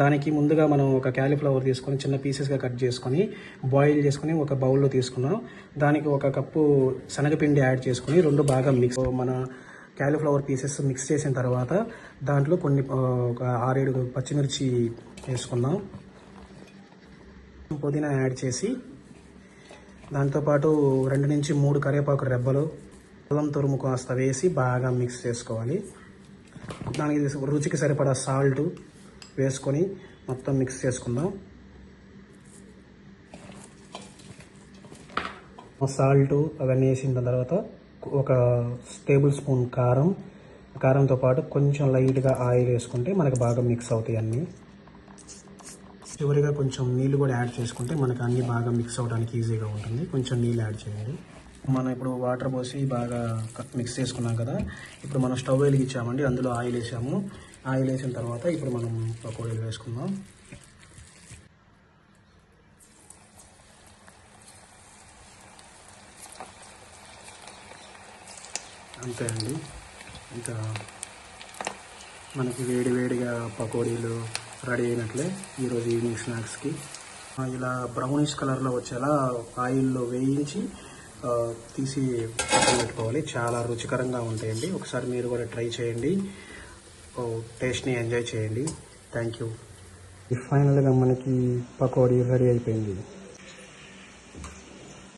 దానికి ముందుగా మనం ఒక క్యాలీఫ్లవర్ తీసుకొని చిన్న పీసెస్గా కట్ చేసుకొని బాయిల్ చేసుకొని ఒక బౌల్లో తీసుకున్నాం. దానికి ఒక కప్పు శనగపిండి యాడ్ చేసుకొని రెండు బాగా మిక్స్ మన క్యాలీఫ్లవర్ పీసెస్ మిక్స్ చేసిన తర్వాత దాంట్లో కొన్ని ఒక 6-7 పచ్చిమిర్చి వేసుకుందాం. పుదీనా యాడ్ చేసి దాంతోపాటు 2 నుంచి 3 కరివేపాకు రెబ్బలు అల్లం తురుము కాస్త వేసి బాగా మిక్స్ చేసుకోవాలి. దానికి రుచికి సరిపడా సాల్ట్ వేసుకొని మొత్తం మిక్స్ చేసుకుందాం. సాల్ట్ అవన్నీ వేసిన తర్వాత ఒక టేబుల్ స్పూన్ కారంతో పాటు కొంచెం లైట్గా ఆయిల్ వేసుకుంటే మనకు బాగా మిక్స్ అవుతాయి అన్నీ. చివరిగా కొంచెం నీళ్ళు కూడా యాడ్ చేసుకుంటే మనకు అన్నీ బాగా మిక్స్ అవ్వడానికి ఈజీగా ఉంటుంది. కొంచెం నీళ్ళు యాడ్ చేయండి. మనం ఇప్పుడు వాటర్ పోసి బాగా మిక్స్ చేసుకున్నాం కదా, ఇప్పుడు మనం స్టవ్ వెలిగించామండి, అందులో ఆయిల్ వేసాము. ఆయిల్ వేసిన తర్వాత ఇప్పుడు మనం పకోడీలు వేసుకుందాం. అంతే అండి, ఇంకా మనకి వేడివేడిగా పకోడీలు రెడీ అయినట్లే ఈరోజు ఈవినింగ్ స్నాక్స్కి. ఇలా బ్రౌనిష్ కలర్లో వచ్చేలా ఆయిల్లో వేయించి తీసి పక్కన పెట్టుకోవాలి. చాలా రుచికరంగా ఉంటాయండి. ఒకసారి మీరు కూడా ట్రై చేయండి, టేస్ట్ని ఎంజాయ్ చేయండి. Thank you. ఫైనల్గా మనకి పకోడీ రెడీ అయిపోయింది.